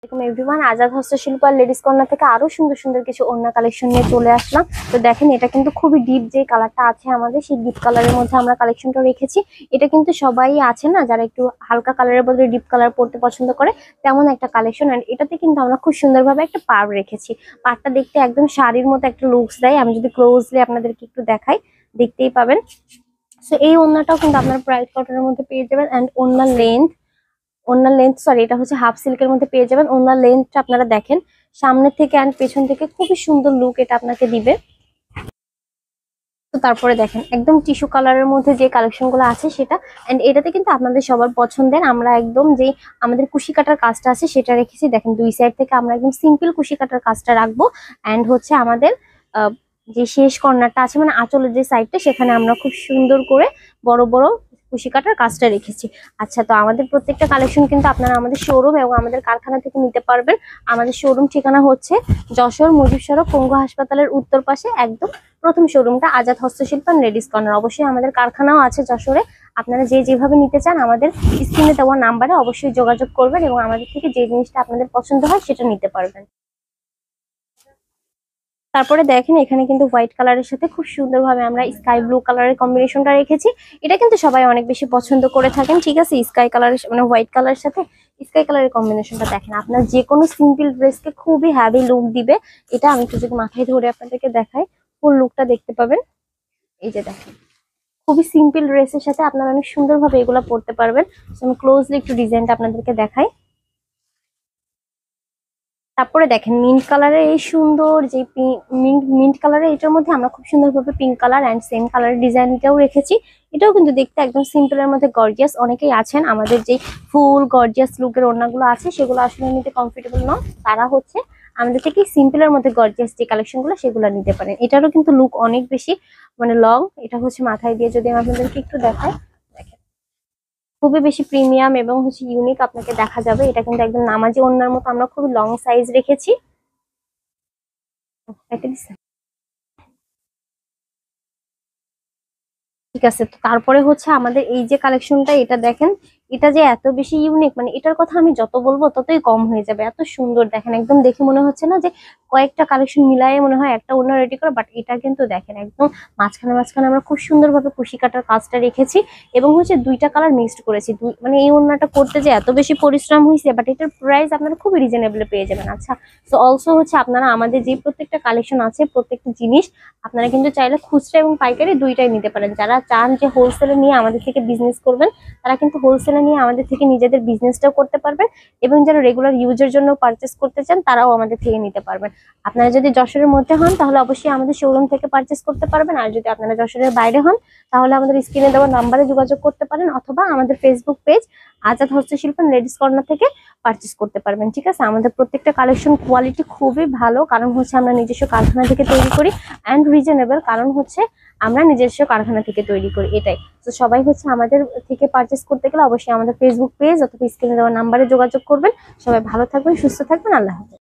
Everyone, Azad হস্তশিল্প আর ladies corner থেকে আরো সুন্দর সুন্দর কিছু ওড়না কালেকশন নিয়ে চলে আসলাম। তো দেখেন, এটা কিন্তু খুবই ডিপ যে কালারটা আছে আমাদের, সেই ডিপ কালারের মধ্যে আমরা কালেকশনটা রেখেছি। এটা কিন্তু সবাই আছে না যারা একটু হালকা কালারের বদলে ডিপ কালার পরতে পছন্দ করে, তেমন একটা কালেকশন। আর এটাতে কিন্তু আমরা খুব সুন্দরভাবে একটা পাড় রেখেছি। পাড়টা দেখতে একদম শাড়ির মতো একটা লুকস দেয়। আমি যদি ক্লোজলি আপনাদেরকে একটু দেখাই, দেখতেই পাবেন। সো এই ওড়নাটাও কিন্তু আপনার প্রাইস কটনের মধ্যে পেয়ে যাবেন। অ্যান্ড ওনার লেন্থ সরি, এটা হচ্ছে হাফ সিল্কের মধ্যে পেয়ে যাবেন। ওনার লেন্থটা আপনারা দেখেন, সামনে থেকে অ্যান্ড পেছন থেকে খুবই সুন্দর লুক এটা আপনাকে দিবে। তো তারপরে দেখেন একদম টিস্যু কালারের মধ্যে যে কালেকশন গুলো আছে সেটা, এন্ড এটাতে কিন্তু আপনাদের সবার পছন্দের আমরা একদম যে আমাদের কুশি কাটার কাজটা আছে সেটা রেখেছি। দেখেন দুই সাইড থেকে আমরা একদম সিম্পল কুশি কাটার কাজটা রাখবো। এন্ড হচ্ছে আমাদের যে শেষ কর্নারটা আছে মানে আঁচলের যে সাইডটা, সেখানে আমরা খুব সুন্দর করে বড় বড় কুশি কাটার কাজটা রেখেছি। আচ্ছা, তো আমাদের প্রত্যেকটা কালেকশন কিন্তু আপনারা আমাদের শোরুম এবং আমাদের কারখানা থেকে নিতে পারবেন। আমাদের শোরুম ঠিকানা হচ্ছে যশোর মুজিব সড়ক, পঙ্গু হাসপাতালের উত্তর পাশে একদম প্রথম শোরুমটা আজাদ হস্তশিল্প লেডিস কর্নার। অবশ্যই আমাদের কারখানাও আছে যশোরে। আপনারা যেভাবে নিতে চান আমাদের স্ক্রিনে দেওয়া নাম্বারে অবশ্যই যোগাযোগ করবেন এবং আমাদের থেকে যে জিনিসটা আপনাদের পছন্দ হয় সেটা নিতে পারবেন। তারপরে দেখেন, এখানে কিন্তু হোয়াইট কালারের সাথে খুব সুন্দরভাবে আমরা স্কাই ব্লু কালারের কম্বিনেশনটা রেখেছি। এটা কিন্তু সবাই অনেক বেশি পছন্দ করে থাকেন, ঠিক আছে। স্কাই কালারের মানে হোয়াইট কালারের সাথে স্কাই কালারের কম্বিনেশনটা দেখেন, আপনার যে কোনো সিম্পল ড্রেসকে খুবই হ্যাভি লুক দিবে। এটা আমি একটু যদি মাথায় ধরে আপনাদেরকে দেখাই, ফুল লুকটা দেখতে পাবেন। এই যে দেখেন, খুবই সিম্পল ড্রেসের সাথে আপনারা অনেক সুন্দরভাবে এগুলো পরতে পারবেন। আমি ক্লোজলি একটু ডিজাইনটা আপনাদেরকে দেখাই। তারপরে দেখেন মিন্ট কালারের এই সুন্দর যে মিন্ট কালারের, এটার মধ্যে আমরা খুব সুন্দরভাবে পিঙ্ক কালার অ্যান্ড সেম কালারের ডিজাইনটাও রেখেছি। এটাও কিন্তু দেখতে একদম সিম্পলের মধ্যে গর্জিয়াস। অনেকেই আছেন আমাদের যে ফুল গর্জিয়াস লুকের ওড়নাগুলো আছে সেগুলো আসলে নিতে কমফোর্টেবল নয়, তারা হচ্ছে আমাদের থেকে সিম্পলের মধ্যে গর্জিয়াস যে কালেকশনগুলো সেগুলো নিতে পারেন। এটারও কিন্তু লুক অনেক বেশি মানে লং। এটা হচ্ছে মাথায় দিয়ে যদি আমি আপনাদেরকে একটু দেখাই, খুবই বেশি প্রিমিয়াম এবং হচ্ছে ইউনিক আপনাকে দেখা যাবে। এটা কিন্তু একদম নামাজি ওড়নার মতো আমরা খুবই লং সাইজ রেখেছি। ঠিক আছে, তো তারপরে হচ্ছে আমাদের এই যে কালেকশনটা, এটা দেখেন, এটা যে এত বেশি ইউনিক, মানে এটার কথা আমি যত বলবো ততই কম হয়ে যাবে। এত সুন্দর দেখেন, একদম দেখে মনে হচ্ছে না যে কয়েকটা কালেকশন মিলায়ে মনে হয় একটা ওড়না রেডি করা, বাট এটা কিন্তু দেখেন একদম মাঝখানে মাঝখানে আমরা খুব সুন্দরভাবে কুশি কাটার কাজটা রেখেছি এবং হচ্ছে দুইটা কালার মিক্সড করেছি। মানে এই ওড়নাটা করতে যে এত বেশি পরিশ্রম হয়েছে, বাট এটার প্রাইস আপনারা খুবই রিজনেবল পেয়ে যাবেন। আচ্ছা, তো অলসো হচ্ছে আপনারা আমাদের যে প্রত্যেকটা কালেকশন আছে, প্রত্যেকটা জিনিস আপনারা কিন্তু চাইলে খুচরা এবং পাইকারি দুইটাই নিতে পারেন। যারা চান যে হোলসেলে নিয়ে আমাদের থেকে বিজনেস করবেন, তারা কিন্তু হোলসেলে নিয়ে আমাদের থেকে নিজেদের বিজনেসটাও করতে পারবেন। এবং যারা রেগুলার ইউজের জন্য পারচেস করতে চান, তারাও আমাদের থেকে নিতে পারবেন। আপনারা যদি যশোরের মধ্যে হন তাহলে অবশ্যই আমাদের শোরুম থেকে পারচেস করতে পারবেন। আর যদি আপনারা যশোরের বাইরে হন তাহলে আমাদের স্ক্রিনে দেওয়া নাম্বারে যোগাযোগ করতে পারেন, অথবা আমাদের ফেসবুক পেজ আজাদ হস্তশিল্প লেডিস কর্নার থেকে পারচেস করতে পারবেন। ঠিক আছে, আমাদের প্রত্যেকটা কালেকশন কোয়ালিটি খুবই ভালো, কারণ হচ্ছে আমরা নিজস্ব কারখানা থেকে তৈরি করি, অ্যান্ড রিজনেবল, কারণ হচ্ছে আমরা নিজস্ব কারখানা থেকে তৈরি করি। এটাই তো, সবাই হচ্ছে আমাদের থেকে পারচেস করতে গেলে অবশ্যই আমাদের ফেসবুক পেজ অথবা স্ক্রিনে দেওয়া নাম্বারে যোগাযোগ করবেন। সবাই ভালো থাকবেন, সুস্থ থাকবেন, আল্লাহ হাফেজ।